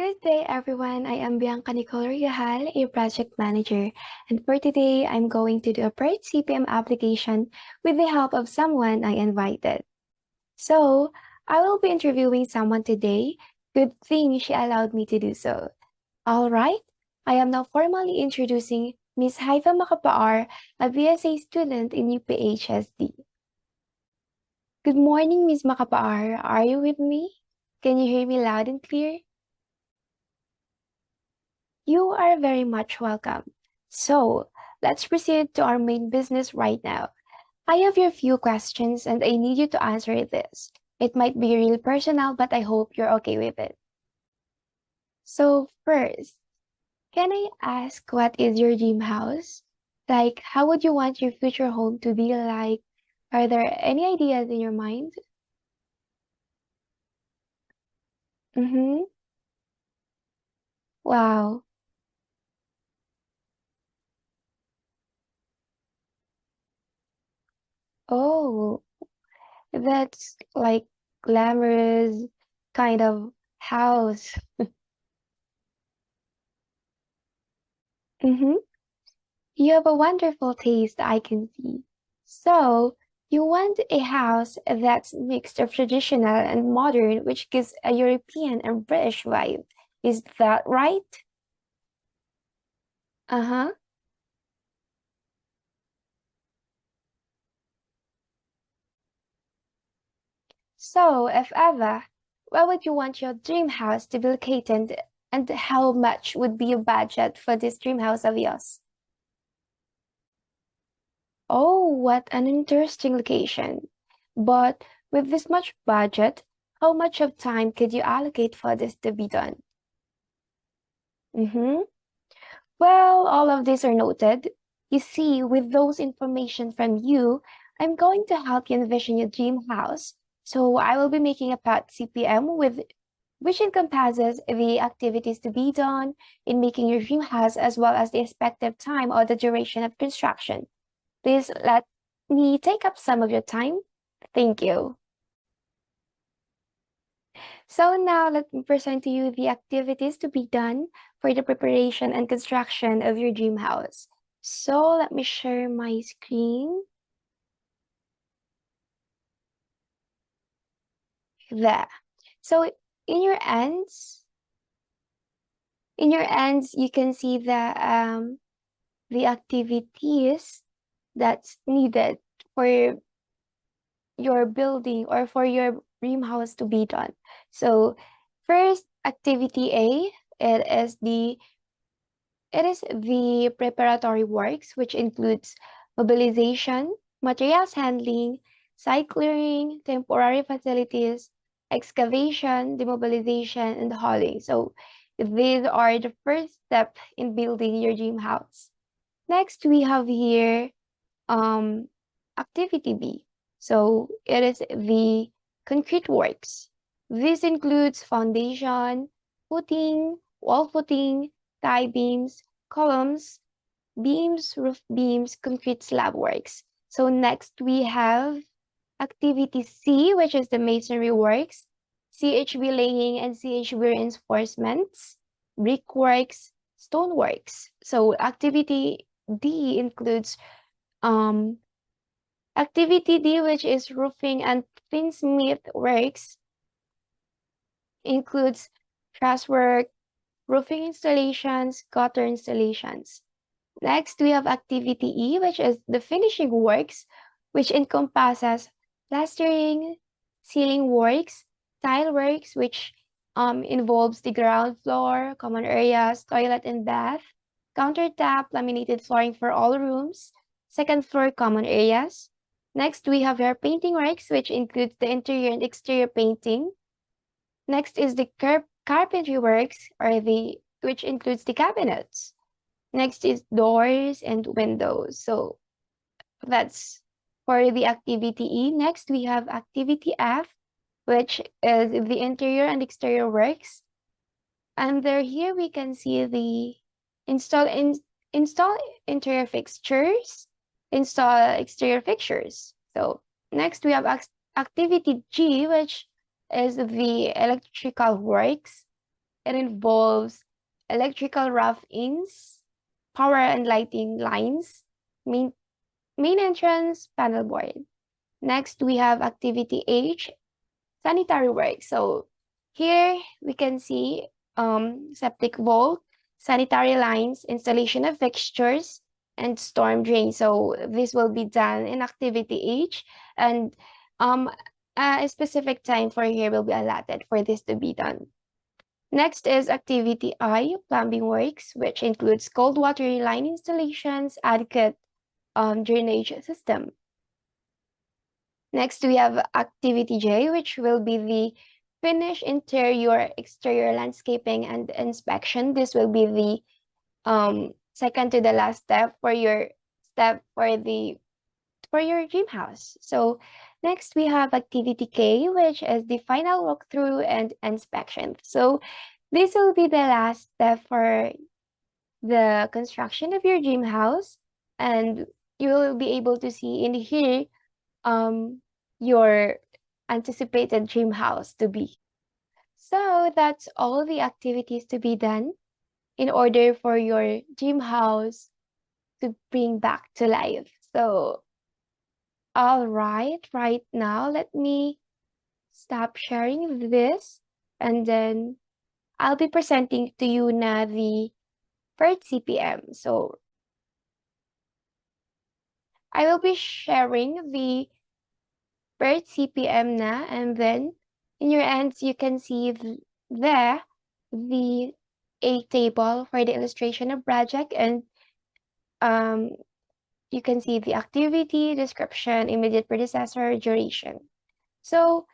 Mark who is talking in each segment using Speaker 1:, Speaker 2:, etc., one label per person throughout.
Speaker 1: Good day, everyone. I am Bianca Nicole Rial, a project manager, and for today, I'm going to do a PERT CPM application with the help of someone I invited. So, I will be interviewing someone today. Good thing she allowed me to do so. All right, I am now formally introducing Miss Haifa Makapaar, a BSA student in UPHSD. Good morning, Miss Makapaar. Are you with me? Can you hear me loud and clear? You are very much welcome. So, let's proceed to our main business right now. I have your few questions and I need you to answer this. It might be real personal, but I hope you're okay with it. So, first, can I ask what is your dream house? Like, how would you want your future home to be like? Are there any ideas in your mind? Mm-hmm. Wow. Oh, that's like glamorous kind of house. Mm-hmm. You have a wonderful taste, I can see. So, you want a house that's mixed of traditional and modern, which gives a European and British vibe. Is that right? Uh-huh. So, if ever, where would you want your dream house to be located, and how much would be your budget for this dream house of yours? Oh, what an interesting location. But with this much budget, how much of time could you allocate for this to be done? Mm-hmm. Well, all of these are noted. You see, with those information from you, I'm going to help you envision your dream house. So I will be making a PERT CPM with which encompasses the activities to be done in making your dream house as well as the expected time or the duration of construction. Please let me take up some of your time. Thank you. So now let me present to you the activities to be done for the preparation and construction of your dream house. So let me share my screen. There. So in your ends, you can see the activities that's needed for your building or for your dream house to be done. So first activity A, it is the preparatory works, which includes mobilization, materials handling, site clearing, temporary facilities, excavation, demobilization, and hauling. So these are the first step in building your dream house. Next, we have here um, activity B. So it is the concrete works. This includes foundation, footing, wall footing, tie beams, columns, beams, roof beams, concrete slab works. So next we have activity C, which is the masonry works, CHB laying and CHB reinforcements, brickworks, stoneworks. So activity D includes um, activity D, which is roofing and tinsmith works, includes truss work, roofing installations, gutter installations. Next, we have activity E, which is the finishing works, which encompasses plastering, ceiling works, tile works, which involves the ground floor, common areas, toilet and bath, countertop, laminated flooring for all rooms, second floor common areas. Next, we have our painting works, which includes the interior and exterior painting. Next is the carpentry works, which includes the cabinets. Next is doors and windows. So that's for the activity E. Next, we have activity F, which is the interior and exterior works. And there here we can see the install in install interior fixtures, install exterior fixtures. So next we have activity G, which is the electrical works. It involves electrical rough-ins, power and lighting lines, main, main entrance, panel board. Next, we have activity H, sanitary work. So here we can see septic vault, sanitary lines, installation of fixtures, and storm drain. So this will be done in activity H, and um, a specific time for here will be allotted for this to be done. Next is activity I, plumbing works, which includes cold water line installations, adequate drainage system. Next, we have activity J, which will be the finish interior, exterior landscaping and inspection. This will be the second to the last step for your dream house. So next we have activity K, which is the final walkthrough and inspection. So this will be the last step for the construction of your dream house, and you will be able to see in here your anticipated dream house to be. So that's all the activities to be done in order for your dream house to bring back to life. So, all right now, let me stop sharing this, and then I'll be presenting to you na the PERT CPM. So, I will be sharing the PERT CPM na, and then in your ends, you can see there the a table for the illustration of project, and um, you can see the activity, description, immediate predecessor, duration. So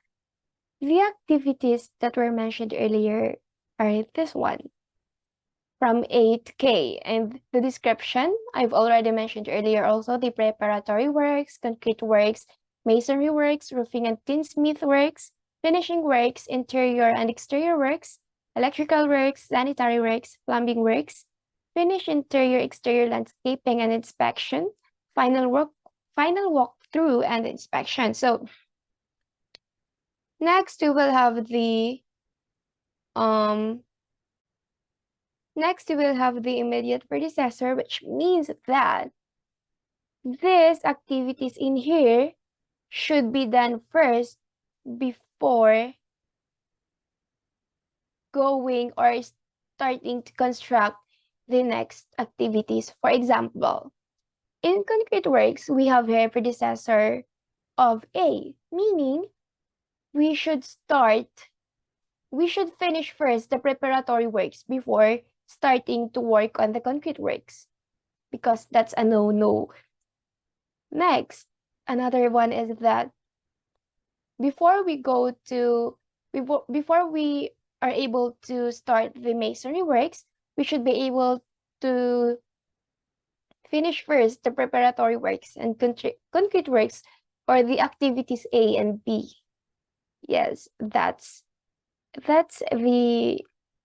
Speaker 1: the activities that were mentioned earlier are this one from 8K. And the description, I've already mentioned earlier also, the preparatory works, concrete works, masonry works, roofing and tinsmith works, finishing works, interior and exterior works, electrical works, sanitary works, plumbing works, finish interior, exterior landscaping and inspection, final walkthrough and inspection. So next we will have the immediate predecessor, which means that these activities in here should be done first before going or starting to construct the next activities. For example, in concrete works, we have here predecessor of A, meaning we should finish first the preparatory works before starting to work on the concrete works, because that's a no-no. Next, another one is that before we are able to start the masonry works, we should be able to finish first the preparatory works and concrete works, or the activities A and B. Yes, that's the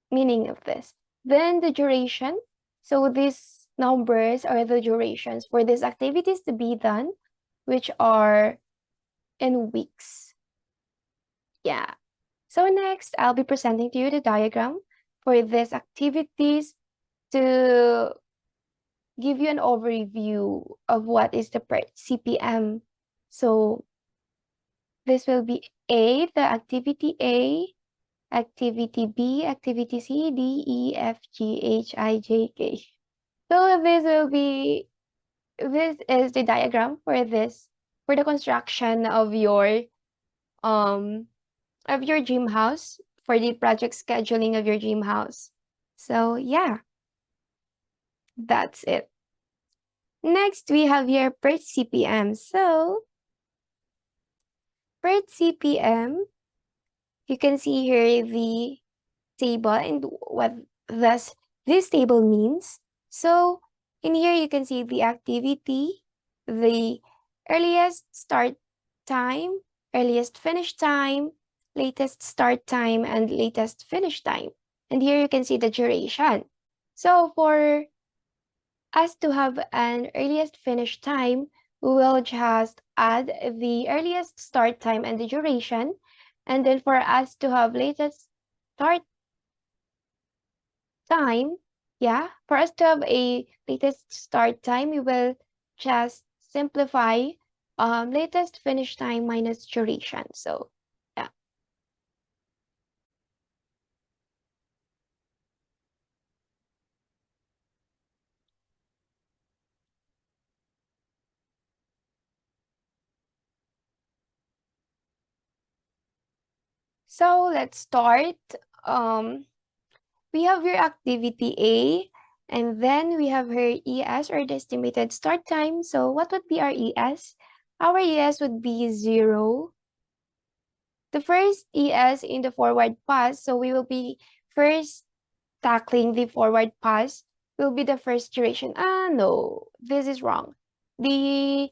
Speaker 1: meaning of this. Then the duration. So these numbers are the durations for these activities to be done, which are in weeks. Yeah. So next, I'll be presenting to you the diagram for these activities to give you an overview of what is the PERT CPM. So this will be A, the activity A, activity B, activity C, D, E, F, G, H, I, J, K. So this is the diagram for the construction of your dream house, for the project scheduling of your dream house. So yeah, that's it. Next, we have your PERT CPM. So PERT CPM, you can see here the table and what this table means. So in here, you can see the activity, the earliest start time, earliest finish time, latest start time, and latest finish time. And here you can see the duration. So for us to have an earliest finish time, we will just add the earliest start time and the duration. And then for us to have latest start time, yeah, for us to have a latest start time, we will just simplify latest finish time minus duration. So yeah. So let's start. Um, we have your activity A, and then we have her ES, or the estimated start time. So what would be our ES? Our ES would be 0. The first ES in the forward pass, so we will be first tackling the forward pass, will be the first duration. No, this is wrong. The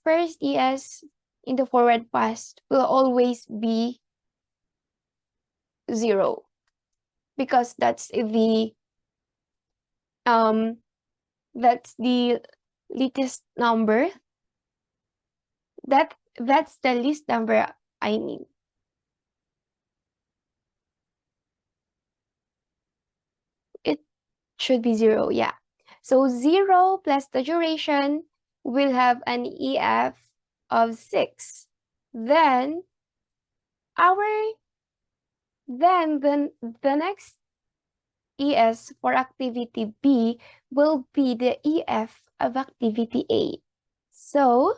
Speaker 1: first ES in the forward pass will always be 0 because um that's the latest number. That's the least number, I mean. It should be 0, yeah. So 0 plus the duration will have an EF of 6. Then our the next ES for activity B will be the EF of activity A. So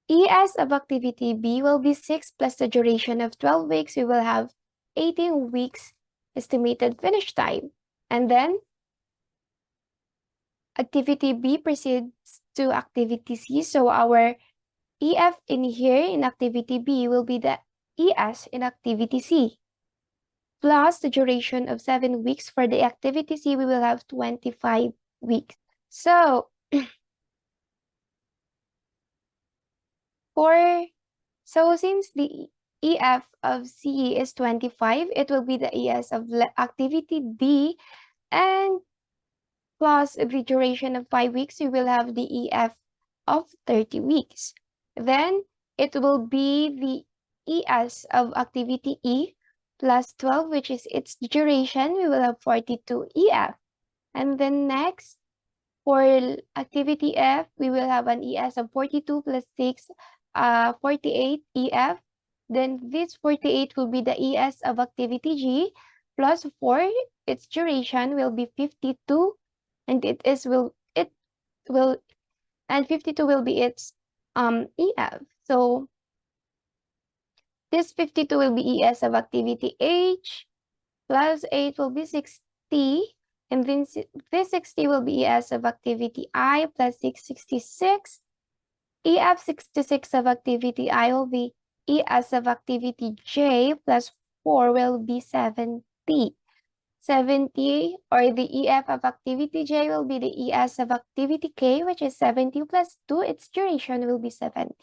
Speaker 1: ES of activity B will be 6 plus the duration of 12 weeks. We will have 18 weeks estimated finish time. And then activity B proceeds to activity C. So our EF in here in activity B will be the ES in activity C. Plus the duration of 7 weeks. For the activity C, we will have 25 weeks. So since the EF of C is 25, it will be the ES of activity D, and plus the duration of 5 weeks, we will have the EF of 30 weeks. Then it will be the ES of activity E plus 12, which is its duration. We will have 42 EF. And then next, for activity F, we will have an ES of 42 plus 6, 48 EF. Then this 48 will be the ES of activity G plus 4. Its duration will be 52, and it will and 52 will be its EF. So this 52 will be ES of activity H plus 8 will be 60, and then this 60 will be ES of activity I plus 666. EF 66 of activity I will be ES of activity J plus 4 will be 70. 70, or the EF of activity J will be the ES of activity K, which is 70 plus 2. Its duration will be 72.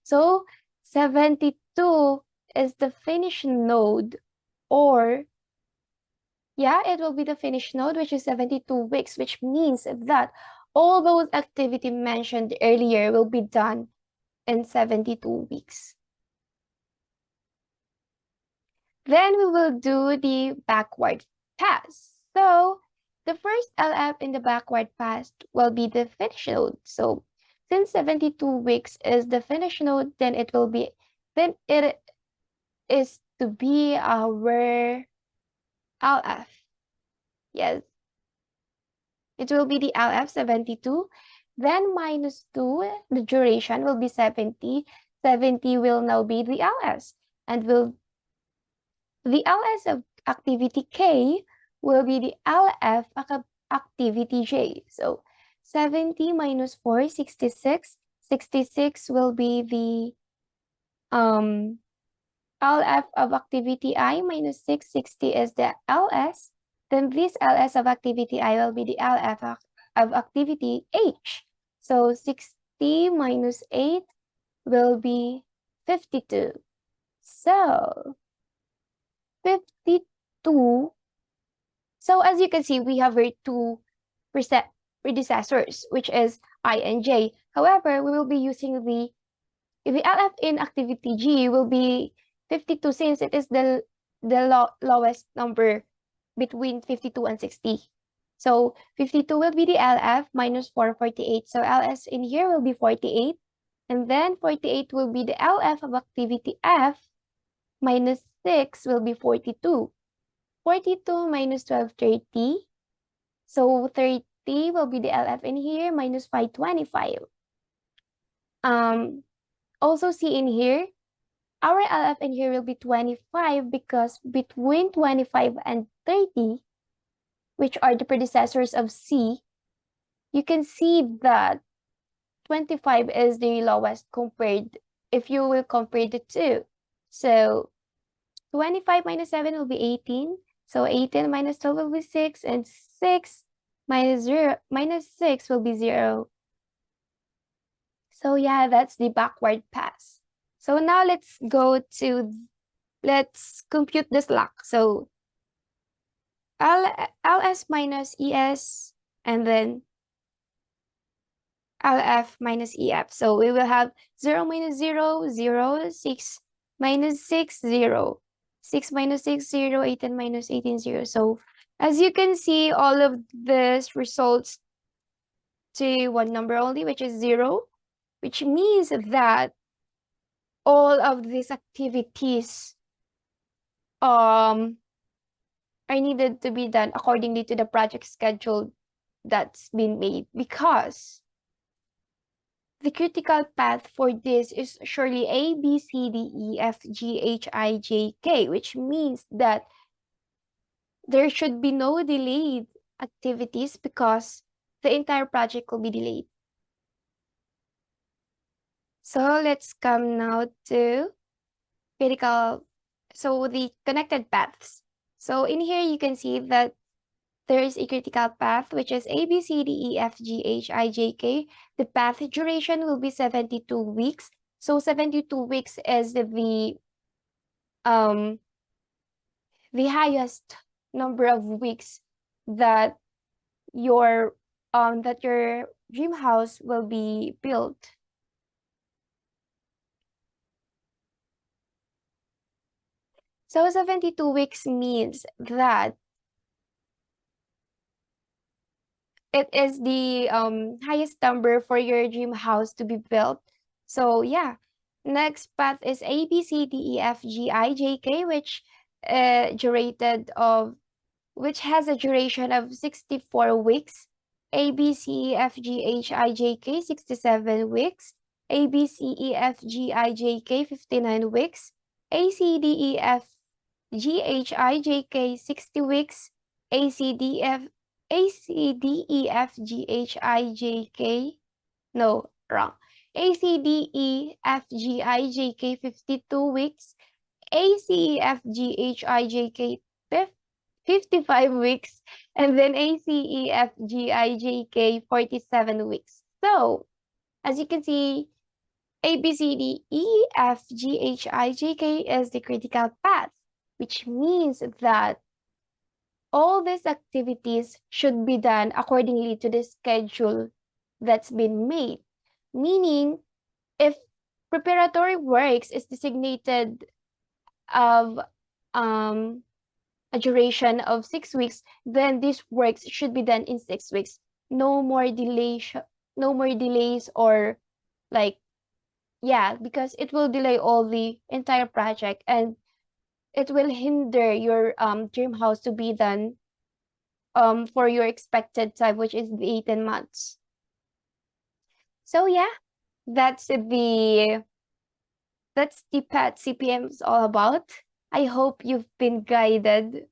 Speaker 1: So 72 is the finish node, or yeah, it will be the finish node, which is 72 weeks, which means that all those activity mentioned earlier will be done in 72 weeks. Then we will do the backward pass. So the first LF in the backward pass will be the finish node. So since 72 weeks is the finish node, then it is to be our LF. Yes, it will be the LF 72. Then minus 2, the duration will be 70. 70 will now be the LS, and the LS of activity K will be the LF activity J. So 70 minus 4, 66. 66 will be the LF of activity I minus 6. 60 is the LS. Then this LS of activity I will be the LF of activity H. So 60 minus 8 will be 52. So 52. So as you can see, we have our two predecessors, which is I and J. However, we will be using the LF in activity G will be 52, since it is the lowest number between 52 and 60. So 52 will be the LF minus 448. So LS in here will be 48. And then 48 will be the LF of activity F minus 6 will be 42. 42 minus 12, 30. So 30 will be the LF in here minus 525. Also see in here, our LF in here will be 25 because between 25 and 30, which are the predecessors of C, you can see that 25 is the lowest compared if you will compare the two. So 25 minus 7 will be 18. So 18 minus 12 will be 6, and 6 minus 6 will be 0. So yeah, that's the backward pass. So now let's compute the slack. So LS minus ES, and then LF minus EF. So we will have 0 minus 0, 0, 6 minus 6, 0. 6 minus 6, 0, 18 minus 18, 0. So as you can see, all of this results to one number only, which is 0, which means that all of these activities are needed to be done accordingly to the project schedule that's been made, because the critical path for this is surely A, B, C, D, E, F, G, H, I, J, K, which means that there should be no delayed activities because the entire project will be delayed. So let's come now to the connected paths. So in here, you can see that there is a critical path, which is A, B, C, D, E, F, G, H, I, J, K. The path duration will be 72 weeks. So 72 weeks is the highest number of weeks that your dream house will be built. So 72 weeks means that it is the highest number for your dream house to be built. So yeah, next path is A, B, C, D, E, F, G, I, J, K, which has a duration of 64 weeks. A, B, C, E, F, G, H, I, J, K, 67 weeks. A, B, C, E, F, G, I, J, K, 59 weeks. A, C, D, E, F, G, H, I, J, K, 60 weeks. A, C, D, F, A, C, D, E, F, G, H, I, J, K. No, wrong. A, C, D, E, F, G, I, J, K, 52 weeks. A, C, E, F, G, H, I, J, K, 55 weeks, and then A, C, E, F, G, I, J, K, 47 weeks. So, as you can see, A, B, C, D, E, F, G, H, I, J, K is the critical path, which means that all these activities should be done accordingly to the schedule that's been made. Meaning, if preparatory works is designated of a duration of 6 weeks, then these works should be done in 6 weeks. No more delays or because it will delay all the entire project, and it will hinder your dream house to be done for your expected time, which is the 18 months. So yeah, that's the PET CPM is all about. I hope you've been guided.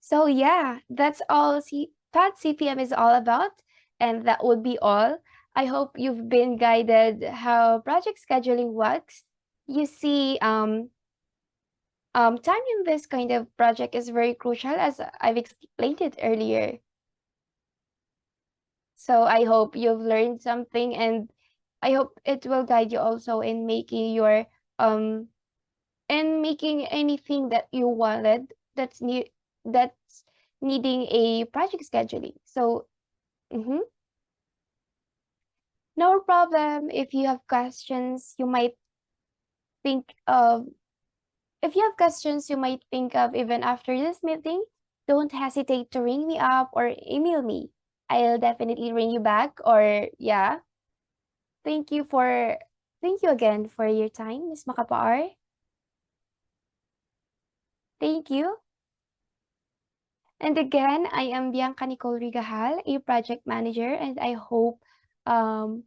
Speaker 1: So yeah, that's all PET CPM is all about, and that would be all. I hope you've been guided how project scheduling works. You see, time in this kind of project is very crucial, as I've explained it earlier. So I hope you've learned something, and I hope it will guide you also in making anything that you wanted that's needing a project scheduling. So No problem. Think of if you have questions you might think of even after this meeting, don't hesitate to ring me up or email me. I'll definitely ring you back or yeah. Thank you for thank you again for your time, Miss Makapaar. Thank you. And again, I am Bianca Nicole Rigahal, a project manager, and I hope um,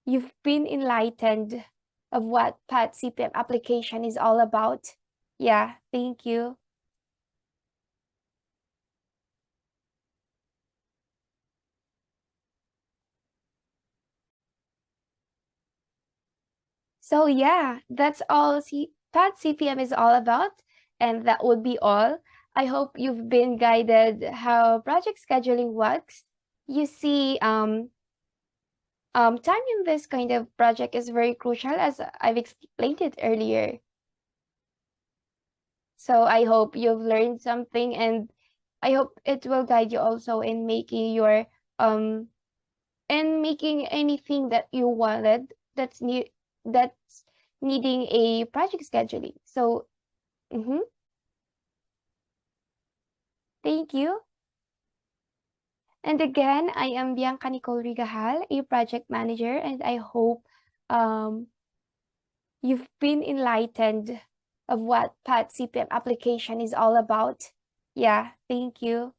Speaker 1: you've been enlightened of what PAT CPM application is all about. Yeah, thank you. So yeah, that's all PAT CPM is all about, and that would be all. I hope you've been guided how project scheduling works. You see, time in this kind of project is very crucial, as I've explained it earlier. So I hope you've learned something, and I hope it will guide you also in making your um in making anything that you wanted that's needing a project scheduling. So mhm, thank you. And again, I am Bianca Nicole Rigahal, a project manager, and I hope um you've been enlightened of what PAT CPM application is all about. Yeah, thank you.